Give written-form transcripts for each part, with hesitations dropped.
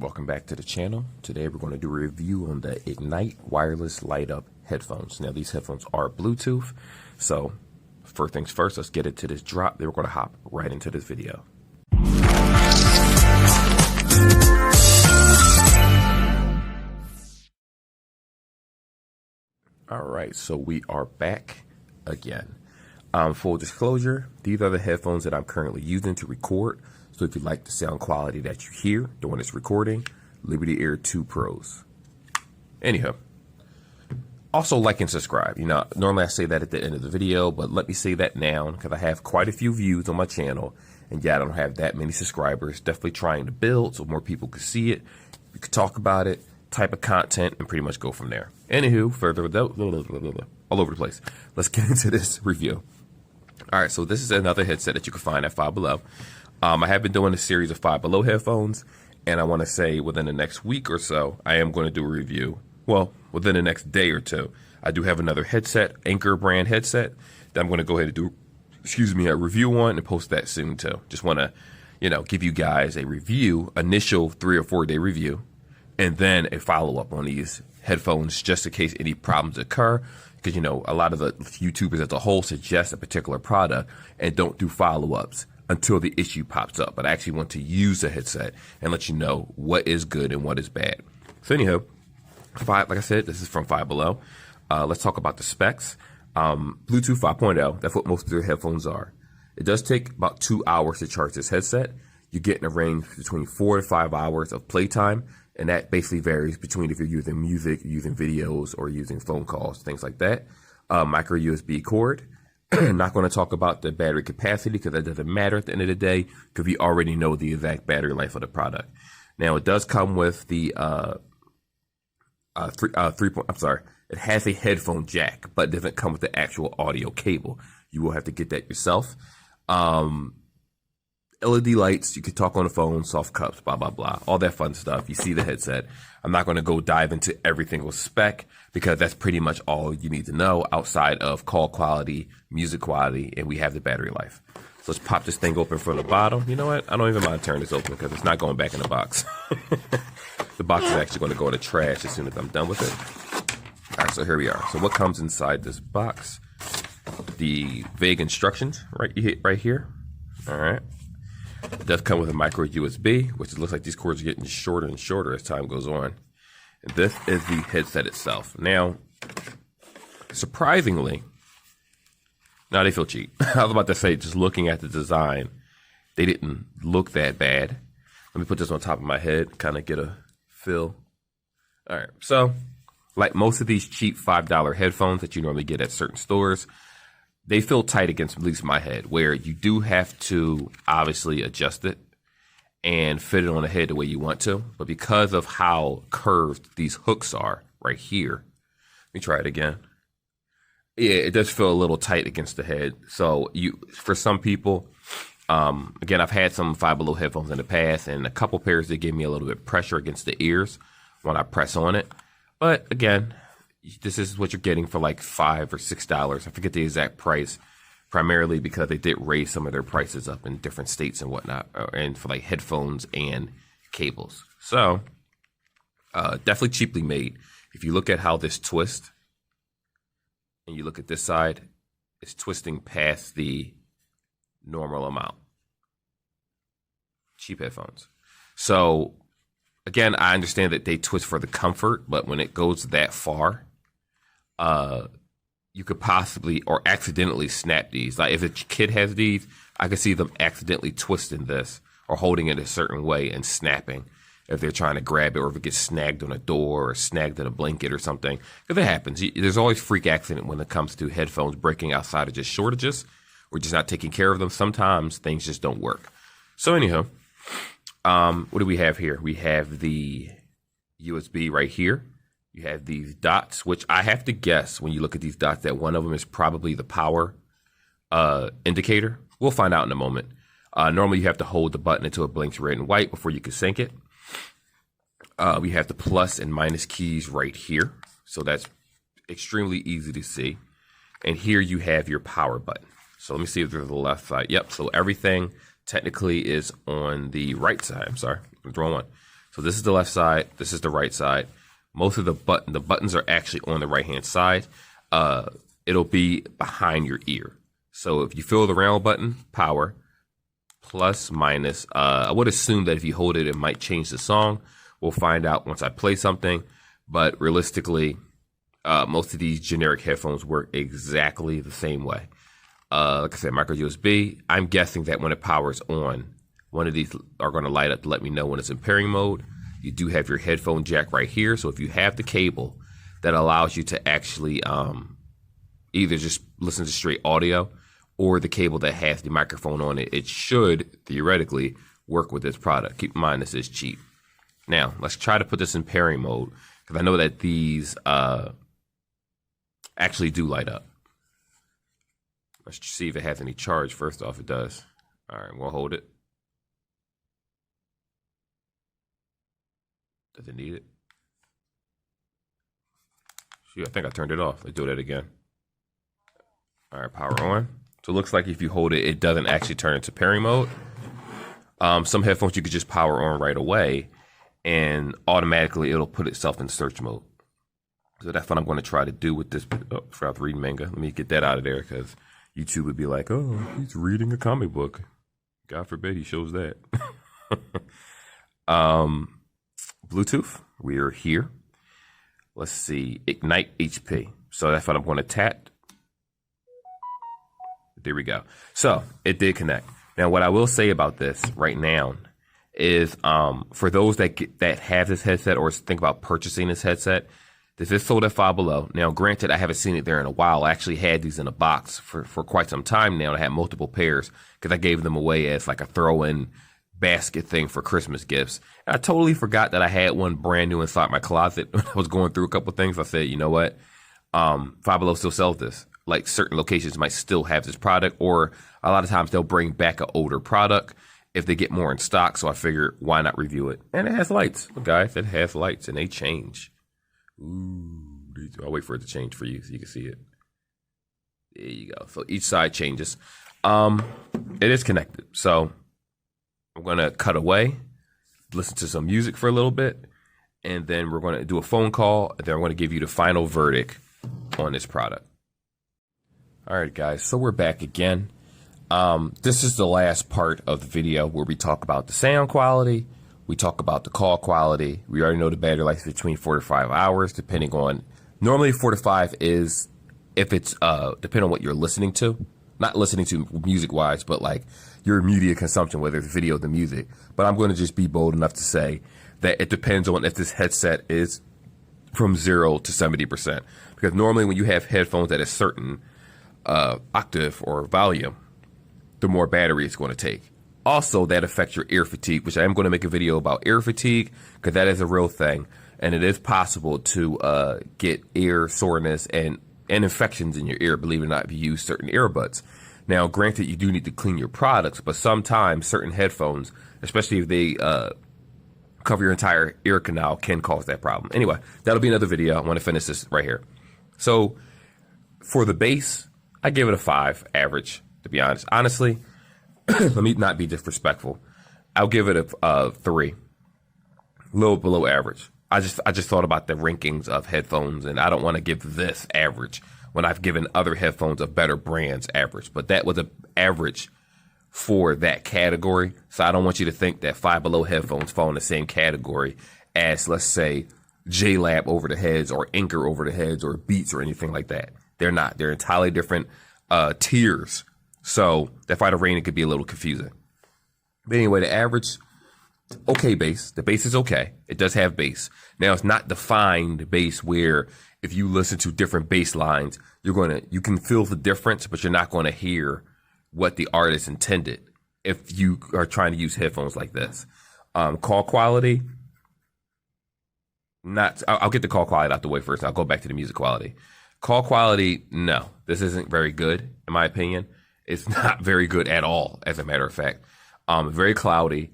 Welcome back to the channel. Today we're going to do a review on the Ignite wireless light up headphones. Now these headphones are Bluetooth, so first things first, let's get into this drop. Then we're going to hop right into this video. All right, so we are back again. Full disclosure, these are the headphones that I'm currently using to record. So if you like the sound quality that you hear during this recording, Liberty Air 2 Pros. Anyhow, also like and subscribe. You know, normally I say that at the end of the video, but let me say that now because I have quite a few views on my channel. And yeah, I don't have that many subscribers. Definitely trying to build so more people could see it. We could talk about it, type of content, and pretty much go from there. Anywho, further without all over the place. Let's get into this review. All right, so this is another headset that you can find at Five Below. I have been doing a series of Five Below headphones, and I want to say within the next week or so, I am going to do a review. Well, within the next day or two, I do have another headset, Anchor brand headset, that I'm going to go ahead and do, a review on and post that soon too. Just want to, give you guys a review, initial 3 or 4 day review, and then a follow up on these headphones just in case any problems occur. Because, a lot of the YouTubers as a whole suggest a particular product and don't do follow ups until the issue pops up. But I actually want to use the headset and let you know what is good and what is bad. So anyhow, like I said, this is from Five Below. Let's talk about the specs. Bluetooth 5.0, that's what most of their headphones are. It does take about 2 hours to charge this headset. You get in a range between 4 to 5 hours of playtime. And that basically varies between if you're using music, using videos, or using phone calls, things like that. Micro USB cord. Not going to talk about the battery capacity because that doesn't matter at the end of the day because we already know the exact battery life of the product. Now it does come with the it has a headphone jack, but it doesn't come with the actual audio cable. You will have to get that yourself. LED lights, you could talk on the phone, soft cups, blah, blah, blah, all that fun stuff. You see the headset. I'm not going to go dive into every single spec because that's pretty much all you need to know outside of call quality, music quality, and we have the battery life. So let's pop this thing open from the bottom. You know what? I don't even mind turning this open because it's not going back in the box. The box is actually going to go in the trash as soon as I'm done with it. All right, so here we are. So what comes inside this box? The vague instructions right here. All right. It does come with a micro USB, which it looks like these cords are getting shorter and shorter as time goes on. And this is the headset itself. Now, surprisingly, now they feel cheap. I was about to say, just looking at the design, they didn't look that bad. Let me put this on top of my head, kind of get a feel. All right, so like most of these cheap $5 headphones that you normally get at certain stores, they feel tight against at least my head, where you do have to obviously adjust it and fit it on the head the way you want to. But because of how curved these hooks are right here, let me try it again. Yeah, it does feel a little tight against the head. So for some people, again, I've had some Five Below headphones in the past, and a couple pairs that give me a little bit of pressure against the ears when I press on it. But again, this is what you're getting for like $5 or $6. I forget the exact price, primarily because they did raise some of their prices up in different states and whatnot, and for like headphones and cables. So definitely cheaply made. If you look at how this twists, and you look at this side, it's twisting past the normal amount. Cheap headphones. So again, I understand that they twist for the comfort, but when it goes that far, you could possibly or accidentally snap these. Like if a kid has these, I could see them accidentally twisting this or holding it a certain way and snapping if they're trying to grab it, or if it gets snagged on a door or snagged in a blanket or something. Because it happens. There's always freak accident when it comes to headphones breaking outside of just shortages or just not taking care of them. Sometimes things just don't work. So anyhow, what do we have here? We have the USB right here. You have these dots, which I have to guess when you look at these dots that one of them is probably the power indicator. We'll find out in a moment. Normally you have to hold the button until it blinks red and white before you can sync it. We have the plus and minus keys right here. So that's extremely easy to see. And here you have your power button. So let me see if there's the left side. Yep, so everything technically is on the right side. I'm sorry, I'm throwing one. So this is the left side. This is the right side. Most of the buttons are actually on the right-hand side. It'll be behind your ear. So if you feel the round button, power, plus, minus. I would assume that if you hold it, it might change the song. We'll find out once I play something. But realistically, most of these generic headphones work exactly the same way. Like I said, micro USB. I'm guessing that when it powers on, one of these are going to light up to let me know when it's in pairing mode. You do have your headphone jack right here. So if you have the cable that allows you to actually either just listen to straight audio or the cable that has the microphone on it, it should theoretically work with this product. Keep in mind, this is cheap. Now, let's try to put this in pairing mode, because I know that these actually do light up. Let's see if it has any charge. First off, it does. All right, we'll hold it. Does it need it? Shoot, I think I turned it off. Let's do that again. All right, power on. So it looks like if you hold it, it doesn't actually turn into pairing mode. Some headphones you could just power on right away, and automatically it'll put itself in search mode. So that's what I'm going to try to do with this. Oh, forgot to read manga. Let me get that out of there, because YouTube would be like, oh, he's reading a comic book. God forbid he shows that. Bluetooth, we are here. Let's see, Ignite HP. So that's what I'm going to tap. There we go. So it did connect. Now, what I will say about this right now is for those that have this headset or think about purchasing this headset, this is sold at Five Below. Now, granted, I haven't seen it there in a while. I actually had these in a box for quite some time now. I had multiple pairs because I gave them away as like a throw-in basket thing for Christmas gifts. And I totally forgot that I had one brand new inside my closet when I was going through a couple of things. I said, you know what? Five Below still sells this. Like certain locations might still have this product, or a lot of times they'll bring back an older product if they get more in stock. So I figured, why not review it? And it has lights. Look, guys, it has lights and they change. Ooh, I'll wait for it to change for you so you can see it. There you go. So each side changes. It is connected. So I'm going to cut away, listen to some music for a little bit, and then we're going to do a phone call. And then I'm going to give you the final verdict on this product. All right, guys, so we're back again. This is the last part of the video where we talk about the sound quality. We talk about the call quality. We already know the battery life is between 4 to 5 hours, depending on, normally 4 to 5 is if it's, depending on what you're listening to. Not listening to music-wise, but like your media consumption, whether it's video or the music. But I'm going to just be bold enough to say that it depends on if this headset is from 0 to 70%. Because normally when you have headphones at a certain octave or volume, the more battery it's going to take. Also, that affects your ear fatigue, which I am going to make a video about ear fatigue, because that is a real thing. And it is possible to get ear soreness and infections in your ear, believe it or not, if you use certain earbuds. Now, granted, you do need to clean your products, but sometimes certain headphones, especially if they cover your entire ear canal, can cause that problem. Anyway, that'll be another video. I want to finish this right here. So for the bass, I give it a 5 average, to be honest. Honestly, let me not be disrespectful. I'll give it a 3, a little below average. I just thought about the rankings of headphones, and I don't want to give this average when I've given other headphones of better brands average. But that was an average for that category. So I don't want you to think that Five Below headphones fall in the same category as, let's say, J-Lab over the heads or Anchor over the heads or Beats or anything like that. They're not. They're entirely different tiers. So that's why the rating could be a little confusing. But anyway, the average, okay bass. The bass is okay. It does have bass. Now, it's not defined bass where if you listen to different bass lines, you can feel the difference, but you're not going to hear what the artist intended if you are trying to use headphones like this. Call quality, I'll get the call quality out the way first. I'll go back to the music quality. Call quality, no, this isn't very good, in my opinion. It's not very good at all, as a matter of fact. Very cloudy.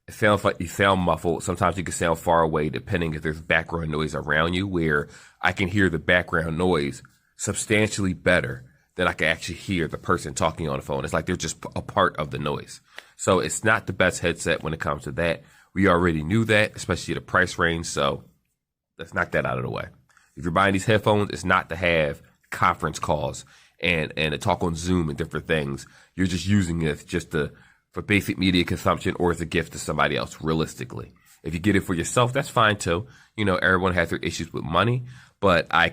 It sounds like you sound muffled. Sometimes you can sound far away, depending if there's background noise around you, where I can hear the background noise substantially better than I can actually hear the person talking on the phone. It's like they're just a part of the noise. So it's not the best headset when it comes to that. We already knew that, especially the price range. So let's knock that out of the way. If you're buying these headphones, it's not to have conference calls and to talk on Zoom and different things. You're just using it just for basic media consumption or as a gift to somebody else, realistically. If you get it for yourself, that's fine too. You know, everyone has their issues with money, but I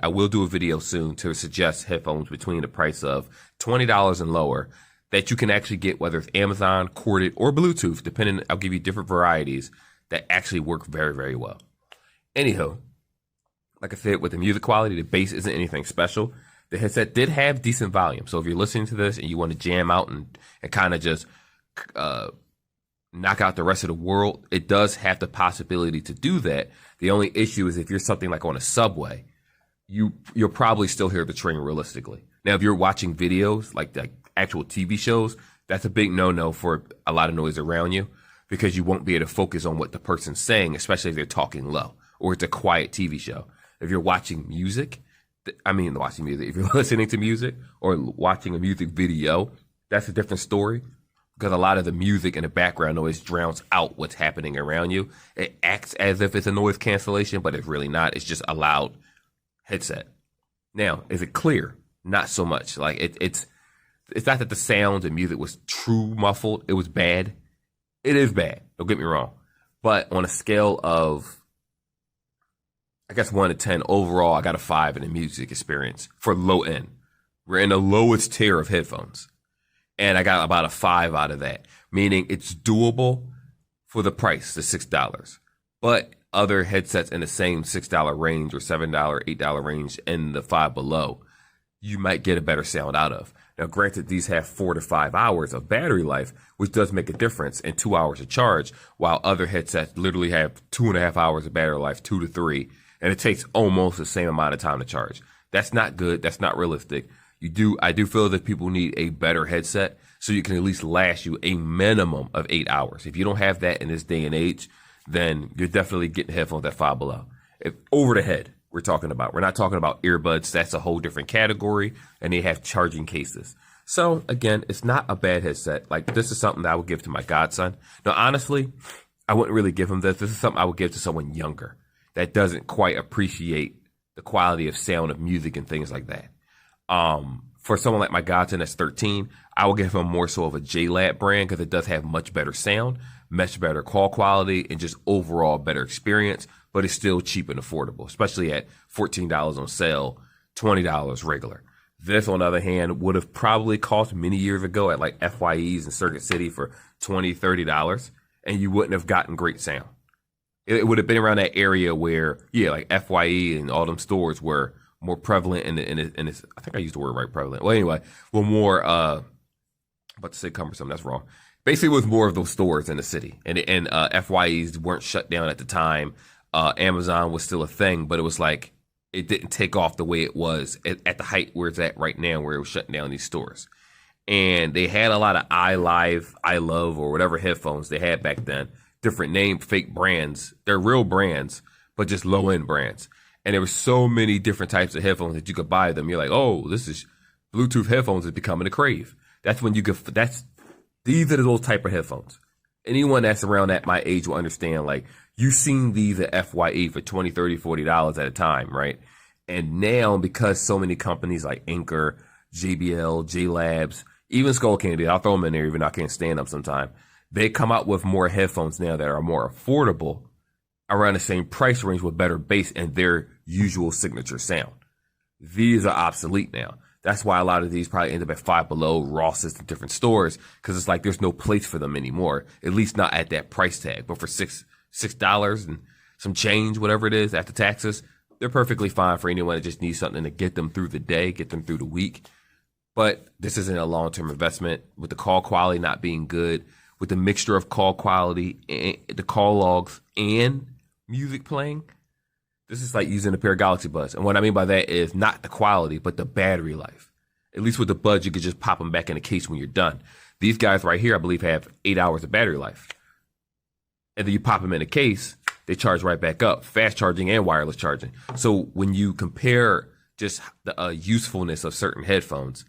will do a video soon to suggest headphones between the price of $20 and lower that you can actually get, whether it's Amazon, corded, or Bluetooth, depending. I'll give you different varieties that actually work very, very well. Anywho, like I said, with the music quality, the bass isn't anything special. The headset did have decent volume. So if you're listening to this and you want to jam out and kind of just knock out the rest of the world, it does have the possibility to do that. The only issue is if you're something like on a subway, you'll probably still hear the train realistically. Now, if you're watching videos like actual TV shows, that's a big no-no for a lot of noise around you because you won't be able to focus on what the person's saying, especially if they're talking low or it's a quiet TV show. If you're watching music, if you're listening to music or watching a music video, that's a different story because a lot of the music and the background noise drowns out what's happening around you. It acts as if it's a noise cancellation, but it's really not. It's just a loud headset. Now, is it clear? Not so much. Like it's not that the sound and music was true muffled. It was bad. It is bad. Don't get me wrong. But on a scale of, I guess 1 to 10 overall, I got a 5 in the music experience for low end. We're in the lowest tier of headphones. And I got about a 5 out of that, meaning it's doable for the price, the $6. But other headsets in the same $6 range or $7, $8 range in the 5 below, you might get a better sound out of. Now, granted, these have 4 to 5 hours of battery life, which does make a difference, and 2 hours of charge, while other headsets literally have 2.5 hours of battery life, 2 to 3, and it takes almost the same amount of time to charge. That's not good. That's not realistic. I do feel that people need a better headset so you can at least last you a minimum of 8 hours. If you don't have that in this day and age, then you're definitely getting headphones at 5 below. If over the head, we're not talking about earbuds. That's a whole different category, and they have charging cases. So again, it's not a bad headset. Like, this is something that I would give to my godson. Now, honestly, I wouldn't really give him this. This is something I would give to someone younger that doesn't quite appreciate the quality of sound of music and things like that. For someone like my godson that's 13, I will give him more so of a JLab brand because it does have much better sound, much better call quality, and just overall better experience, but it's still cheap and affordable, especially at $14 on sale, $20 regular. This, on the other hand, would have probably cost many years ago at like FYEs in Circuit City for $20, $30, and you wouldn't have gotten great sound. It would have been around that area where, like FYE and all them stores were more prevalent in this, I think I used the word right, prevalent. Well, anyway, more, about to say cumbersome, that's wrong. Basically, it was more of those stores in the city, and FYEs weren't shut down at the time. Amazon was still a thing, but it was like, it didn't take off the way it was at the height where it's at right now, where it was shutting down these stores. And they had a lot of iLove, or whatever headphones they had back then, different name, fake brands. They're real brands, but just low end brands. And there were so many different types of headphones that you could buy them. You're like, oh, this is Bluetooth headphones is becoming a crave. That's when these are those type of headphones. Anyone that's around at my age will understand, like, you've seen these at FYE for $20, $30, $40 at a time, right? And now, because so many companies like Anchor, JBL, JLabs, even Skull Candy, I'll throw them in there even though I can't stand them sometimes, they come out with more headphones now that are more affordable around the same price range with better bass and their usual signature sound. These are obsolete now. That's why a lot of these probably end up at 5 below, Ross's, and different stores, because it's like there's no place for them anymore, at least not at that price tag. But for $6 and some change, whatever it is, after taxes, they're perfectly fine for anyone that just needs something to get them through the day, get them through the week. But this isn't a long-term investment. With the call quality not being good, with the mixture of call quality, and the call logs, and music playing, this is like using a pair of Galaxy Buds. And what I mean by that is not the quality, but the battery life. At least with the Buds, you could just pop them back in the case when you're done. These guys right here, I believe, have 8 hours of battery life. And then you pop them in a case, they charge right back up, fast charging and wireless charging. So when you compare just the usefulness of certain headphones,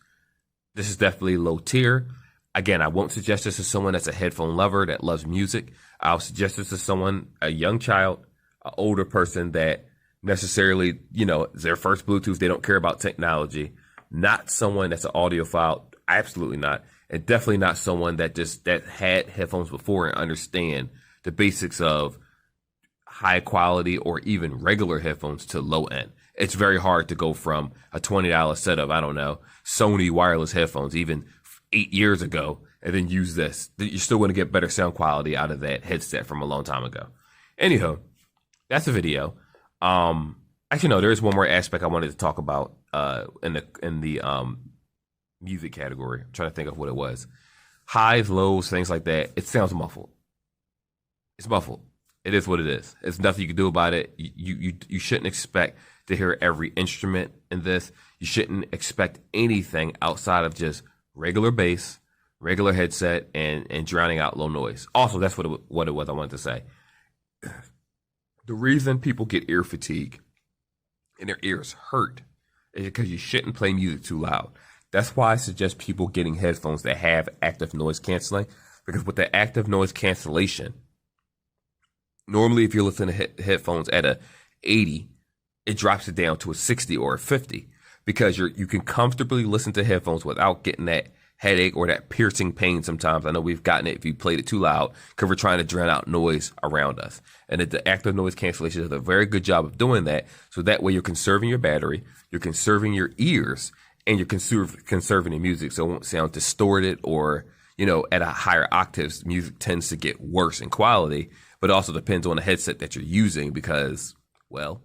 this is definitely low tier. Again, I won't suggest this to someone that's a headphone lover that loves music. I'll suggest this to someone, a young child, an older person that necessarily, it's their first Bluetooth. They don't care about technology. Not someone that's an audiophile. Absolutely not. And definitely not someone that had headphones before and understand the basics of high quality or even regular headphones to low end. It's very hard to go from a $20 set of, I don't know, Sony wireless headphones even 8 years ago and then use this. You're still going to get better sound quality out of that headset from a long time ago. Anyhow, that's the video. Actually, no, there is one more aspect I wanted to talk about in the music category. I'm trying to think of what it was. Highs, lows, things like that. It sounds muffled. It's muffled. It is what it is. There's nothing you can do about it. You shouldn't expect to hear every instrument in this. You shouldn't expect anything outside of just regular bass, regular headset, and drowning out low noise. Also, that's what it was I wanted to say. The reason people get ear fatigue and their ears hurt is because you shouldn't play music too loud. That's why I suggest people getting headphones that have active noise canceling, because with the active noise cancellation, normally if you're listening to headphones at a 80, it drops it down to a 60 or a 50, because you can comfortably listen to headphones without getting that headache or that piercing pain sometimes. I know we've gotten it if you played it too loud because we're trying to drown out noise around us. And the active noise cancellation does a very good job of doing that. So that way you're conserving your battery, you're conserving your ears, and you're conserving the music so it won't sound distorted or, at a higher octaves. Music tends to get worse in quality, but it also depends on the headset that you're using because, well,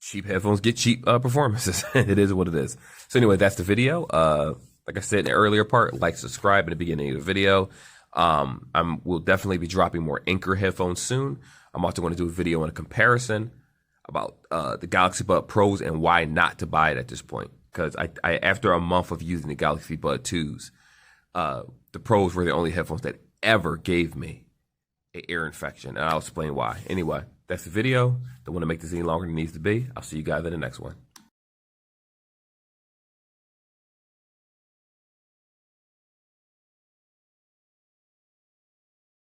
cheap headphones get cheap performances. It is what it is. So anyway, that's the video. Like I said in the earlier part, like, subscribe in the beginning of the video. We'll definitely be dropping more Anchor headphones soon. I'm also going to do a video on a comparison about the Galaxy Bud Pros and why not to buy it at this point. Because I after a month of using the Galaxy Bud 2s, the Pros were the only headphones that ever gave me an ear infection. And I'll explain why. Anyway, that's the video. Don't want to make this any longer than it needs to be. I'll see you guys in the next one.